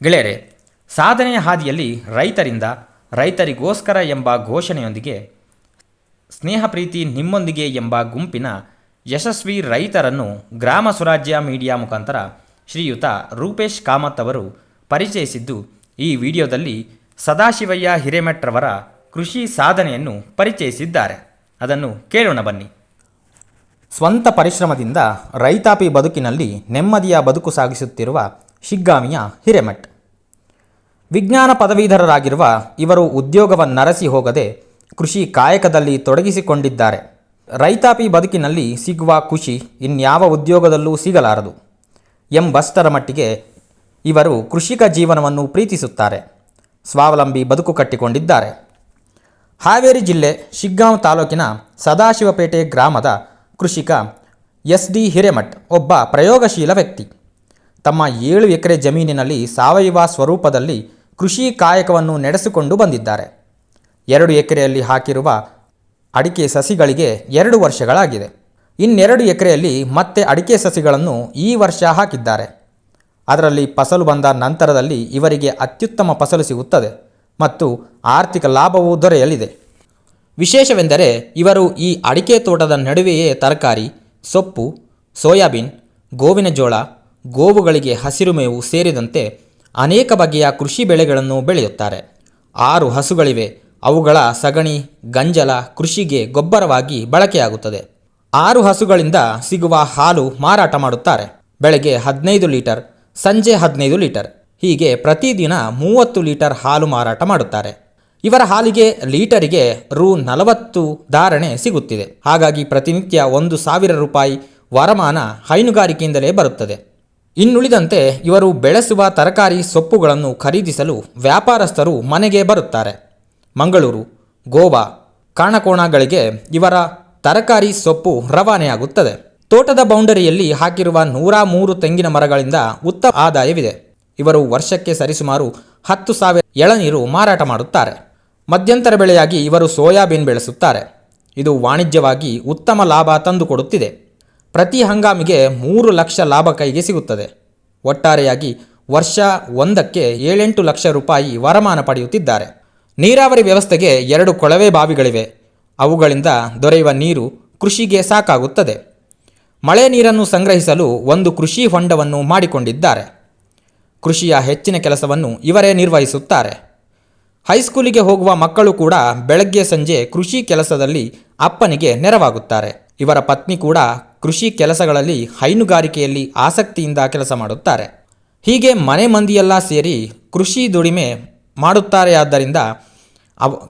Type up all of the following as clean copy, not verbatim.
ಗೆಳೆಯರೆ, ಸಾಧನೆಯ ಹಾದಿಯಲ್ಲಿ ರೈತರಿಂದ ರೈತರಿಗೋಸ್ಕರ ಎಂಬ ಘೋಷಣೆಯೊಂದಿಗೆ ಸ್ನೇಹ ಪ್ರೀತಿ ನಿಮ್ಮೊಂದಿಗೆ ಎಂಬ ಗುಂಪಿನ ಯಶಸ್ವಿ ರೈತರನ್ನು ಗ್ರಾಮ ಸ್ವರಾಜ್ಯ ಮೀಡಿಯಾ ಮುಖಾಂತರ ಶ್ರೀಯುತ ರೂಪೇಶ್ ಕಾಮತ್ ಅವರು ಪರಿಚಯಿಸಿದ್ದು ಈ ವಿಡಿಯೋದಲ್ಲಿ ಸದಾಶಿವಯ್ಯ ಹಿರೇಮಠ್ರವರ ಕೃಷಿ ಸಾಧನೆಯನ್ನು ಪರಿಚಯಿಸಿದ್ದಾರೆ. ಅದನ್ನು ಕೇಳೋಣ ಬನ್ನಿ. ಸ್ವಂತ ಪರಿಶ್ರಮದಿಂದ ರೈತಾಪಿ ಬದುಕಿನಲ್ಲಿ ನೆಮ್ಮದಿಯ ಬದುಕು ಸಾಗಿಸುತ್ತಿರುವ ಶಿಗ್ಗಾಮಿಯ ಹಿರೇಮಠ್. ವಿಜ್ಞಾನ ಪದವೀಧರರಾಗಿರುವ ಇವರು ಉದ್ಯೋಗವನ್ನರಸಿ ಹೋಗದೆ ಕೃಷಿ ಕಾಯಕದಲ್ಲಿ ತೊಡಗಿಸಿಕೊಂಡಿದ್ದಾರೆ. ರೈತಾಪಿ ಬದುಕಿನಲ್ಲಿ ಸಿಗುವ ಖುಷಿ ಇನ್ಯಾವ ಉದ್ಯೋಗದಲ್ಲೂ ಸಿಗಲಾರದು ಎಂಬಷ್ಟರ ಮಟ್ಟಿಗೆ ಇವರು ಕೃಷಿಕ ಜೀವನವನ್ನು ಪ್ರೀತಿಸುತ್ತಾರೆ. ಸ್ವಾವಲಂಬಿ ಬದುಕು ಕಟ್ಟಿಕೊಂಡಿದ್ದಾರೆ. ಹಾವೇರಿ ಜಿಲ್ಲೆ ಶಿಗ್ಗಾಂವ್ ತಾಲೂಕಿನ ಸದಾಶಿವಪೇಟೆ ಗ್ರಾಮದ ಕೃಷಿಕ SD ಹಿರೇಮಠ್ ಒಬ್ಬ ಪ್ರಯೋಗಶೀಲ ವ್ಯಕ್ತಿ. ತಮ್ಮ 7 ಎಕರೆ ಜಮೀನಿನಲ್ಲಿ ಸಾವಯವ ಸ್ವರೂಪದಲ್ಲಿ ಕೃಷಿ ಕಾಯಕವನ್ನು ನಡೆಸಿಕೊಂಡು ಬಂದಿದ್ದಾರೆ. 2 ಎಕರೆಯಲ್ಲಿ ಹಾಕಿರುವ ಅಡಿಕೆ ಸಸಿಗಳಿಗೆ 2 ವರ್ಷಗಳಾಗಿದೆ. ಇನ್ನೆರಡು ಎಕರೆಯಲ್ಲಿ ಮತ್ತೆ ಅಡಿಕೆ ಸಸಿಗಳನ್ನು ಈ ವರ್ಷ ಹಾಕಿದ್ದಾರೆ. ಅದರಲ್ಲಿ ಫಸಲು ಬಂದ ನಂತರದಲ್ಲಿ ಇವರಿಗೆ ಅತ್ಯುತ್ತಮ ಫಸಲು ಸಿಗುತ್ತದೆ ಮತ್ತು ಆರ್ಥಿಕ ಲಾಭವೂ ದೊರೆಯಲಿದೆ. ವಿಶೇಷವೆಂದರೆ ಇವರು ಈ ಅಡಿಕೆ ತೋಟದ ನಡುವೆಯೇ ತರಕಾರಿ, ಸೊಪ್ಪು, ಸೋಯಾಬೀನ್, ಗೋವಿನ ಜೋಳ, ಗೋವುಗಳಿಗೆ ಹಸಿರು ಮೇವು ಸೇರಿದಂತೆ ಅನೇಕ ಬಗೆಯ ಕೃಷಿ ಬೆಳೆಗಳನ್ನು ಬೆಳೆಯುತ್ತಾರೆ. 6 ಹಸುಗಳಿವೆ. ಅವುಗಳ ಸಗಣಿ, ಗಂಜಲ ಕೃಷಿಗೆ ಗೊಬ್ಬರವಾಗಿ ಬಳಕೆಯಾಗುತ್ತದೆ. 6 ಹಸುಗಳಿಂದ ಸಿಗುವ ಹಾಲು ಮಾರಾಟ ಮಾಡುತ್ತಾರೆ. ಬೆಳಗ್ಗೆ 15 ಲೀಟರ್, ಸಂಜೆ 15 ಲೀಟರ್, ಹೀಗೆ ಪ್ರತಿದಿನ 30 ಲೀಟರ್ ಹಾಲು ಮಾರಾಟ ಮಾಡುತ್ತಾರೆ. ಇವರ ಹಾಲಿಗೆ ಲೀಟರಿಗೆ ರೂ. 40 ಧಾರಣೆ ಸಿಗುತ್ತಿದೆ. ಹಾಗಾಗಿ ಪ್ರತಿನಿತ್ಯ 1,000 ರೂಪಾಯಿ ವರಮಾನ ಹೈನುಗಾರಿಕೆಯಿಂದಲೇ ಬರುತ್ತದೆ. ಇನ್ನುಳಿದಂತೆ ಇವರು ಬೆಳೆಸುವ ತರಕಾರಿ ಸೊಪ್ಪುಗಳನ್ನು ಖರೀದಿಸಲು ವ್ಯಾಪಾರಸ್ಥರು ಮನೆಗೆ ಬರುತ್ತಾರೆ. ಮಂಗಳೂರು, ಗೋವಾ, ಕಾಣಕೋಣಗಳಿಗೆ ಇವರ ತರಕಾರಿ ಸೊಪ್ಪು ರವಾನೆಯಾಗುತ್ತದೆ. ತೋಟದ ಬೌಂಡರಿಯಲ್ಲಿ ಹಾಕಿರುವ 103 ತೆಂಗಿನ ಮರಗಳಿಂದ ಉತ್ತಮ ಆದಾಯವಿದೆ. ಇವರು ವರ್ಷಕ್ಕೆ ಸರಿಸುಮಾರು 10,000 ಎಳನೀರು ಮಾರಾಟ ಮಾಡುತ್ತಾರೆ. ಮಧ್ಯಂತರ ಬೆಳೆಯಾಗಿ ಇವರು ಸೋಯಾಬೀನ್ ಬೆಳೆಸುತ್ತಾರೆ. ಇದು ವಾಣಿಜ್ಯವಾಗಿ ಉತ್ತಮ ಲಾಭ ತಂದುಕೊಡುತ್ತಿದೆ. ಪ್ರತಿ ಹಂಗಾಮಿಗೆ 3 ಲಕ್ಷ ಲಾಭ ಕೈಗೆ ಸಿಗುತ್ತದೆ. ಒಟ್ಟಾರೆಯಾಗಿ ವರ್ಷ ಒಂದಕ್ಕೆ 7-8 ಲಕ್ಷ ರೂಪಾಯಿ ವರಮಾನ ಪಡೆಯುತ್ತಿದ್ದಾರೆ. ನೀರಾವರಿ ವ್ಯವಸ್ಥೆಗೆ 2 ಕೊಳವೆ ಬಾವಿಗಳಿವೆ. ಅವುಗಳಿಂದ ದೊರೆಯುವ ನೀರು ಕೃಷಿಗೆ ಸಾಕಾಗುತ್ತದೆ. ಮಳೆ ನೀರನ್ನು ಸಂಗ್ರಹಿಸಲು ಒಂದು ಕೃಷಿ ಹೊಂಡವನ್ನು ಮಾಡಿಕೊಂಡಿದ್ದಾರೆ. ಕೃಷಿಯ ಹೆಚ್ಚಿನ ಕೆಲಸವನ್ನು ಇವರೇ ನಿರ್ವಹಿಸುತ್ತಾರೆ. ಹೈಸ್ಕೂಲಿಗೆ ಹೋಗುವ ಮಕ್ಕಳು ಕೂಡ ಬೆಳಗ್ಗೆ ಸಂಜೆ ಕೃಷಿ ಕೆಲಸದಲ್ಲಿ ಅಪ್ಪನಿಗೆ ನೆರವಾಗುತ್ತಾರೆ. ಇವರ ಪತ್ನಿ ಕೂಡ ಕೃಷಿ ಕೆಲಸಗಳಲ್ಲಿ ಹೈನುಗಾರಿಕೆಯಲ್ಲಿ ಆಸಕ್ತಿಯಿಂದ ಕೆಲಸ ಮಾಡುತ್ತಾರೆ. ಹೀಗೆ ಮನೆ ಮಂದಿಯೆಲ್ಲ ಸೇರಿ ಕೃಷಿ ದುಡಿಮೆ ಮಾಡುತ್ತಾರೆಯಾದ್ದರಿಂದ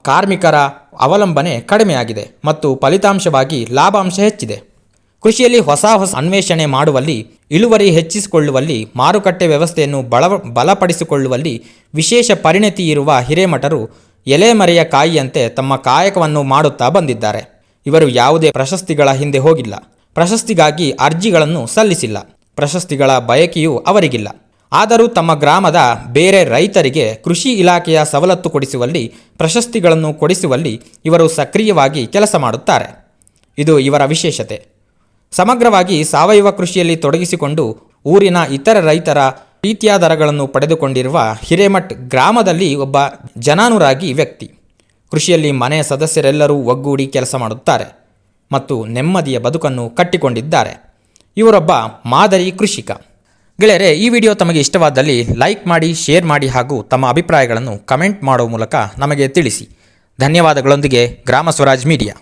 ಕಾರ್ಮಿಕರ ಅವಲಂಬನೆ ಕಡಿಮೆಯಾಗಿದೆ ಮತ್ತು ಫಲಿತಾಂಶವಾಗಿ ಲಾಭಾಂಶ ಹೆಚ್ಚಿದೆ. ಕೃಷಿಯಲ್ಲಿ ಹೊಸ ಅನ್ವೇಷಣೆ ಮಾಡುವಲ್ಲಿ, ಇಳುವರಿ ಹೆಚ್ಚಿಸಿಕೊಳ್ಳುವಲ್ಲಿ, ಮಾರುಕಟ್ಟೆ ವ್ಯವಸ್ಥೆಯನ್ನು ಬಲಪಡಿಸಿಕೊಳ್ಳುವಲ್ಲಿ ವಿಶೇಷ ಪರಿಣತಿ ಇರುವ ಹಿರೇಮಠರು ಎಲೆಮರೆಯ ಕಾಯಿಯಂತೆ ತಮ್ಮ ಕಾಯಕವನ್ನು ಮಾಡುತ್ತಾ ಬಂದಿದ್ದಾರೆ. ಇವರು ಯಾವುದೇ ಪ್ರಶಸ್ತಿಗಳ ಹಿಂದೆ ಹೋಗಿಲ್ಲ. ಪ್ರಶಸ್ತಿಗಾಗಿ ಅರ್ಜಿಗಳನ್ನು ಸಲ್ಲಿಸಿಲ್ಲ. ಪ್ರಶಸ್ತಿಗಳ ಬಯಕೆಯೂ ಅವರಿಗಿಲ್ಲ. ಆದರೂ ತಮ್ಮ ಗ್ರಾಮದ ಬೇರೆ ರೈತರಿಗೆ ಕೃಷಿ ಇಲಾಖೆಯ ಸವಲತ್ತು ಕೊಡಿಸುವಲ್ಲಿ, ಪ್ರಶಸ್ತಿಗಳನ್ನು ಕೊಡಿಸುವಲ್ಲಿ ಇವರು ಸಕ್ರಿಯವಾಗಿ ಕೆಲಸ ಮಾಡುತ್ತಾರೆ. ಇದು ಇವರ ವಿಶೇಷತೆ. ಸಮಗ್ರವಾಗಿ ಸಾವಯವ ಕೃಷಿಯಲ್ಲಿ ತೊಡಗಿಸಿಕೊಂಡು ಊರಿನ ಇತರ ರೈತರ ಪ್ರೀತ್ಯಾದರಗಳನ್ನು ಪಡೆದುಕೊಂಡಿರುವ ಹಿರೇಮಠ್ ಗ್ರಾಮದಲ್ಲಿ ಒಬ್ಬ ಜನಾನುರಾಗಿ ವ್ಯಕ್ತಿ. ಕೃಷಿಯಲ್ಲಿ ಮನೆಯ ಸದಸ್ಯರೆಲ್ಲರೂ ಒಗ್ಗೂಡಿ ಕೆಲಸ ಮಾಡುತ್ತಾರೆ ಮತ್ತು ನೆಮ್ಮದಿಯ ಬದುಕನ್ನು ಕಟ್ಟಿಕೊಂಡಿದ್ದಾರೆ. ಇವರೊಬ್ಬ ಮಾದರಿ ಕೃಷಿಕ. ಗೆಳೆಯರೆ, ಈ ವಿಡಿಯೋ ತಮಗೆ ಇಷ್ಟವಾದಲ್ಲಿ ಲೈಕ್ ಮಾಡಿ, ಶೇರ್ ಮಾಡಿ ಹಾಗೂ ತಮ್ಮ ಅಭಿಪ್ರಾಯಗಳನ್ನು ಕಮೆಂಟ್ ಮಾಡುವ ಮೂಲಕ ನಮಗೆ ತಿಳಿಸಿ. ಧನ್ಯವಾದಗಳೊಂದಿಗೆ ಗ್ರಾಮ ಸ್ವರಾಜ್ ಮೀಡಿಯಾ.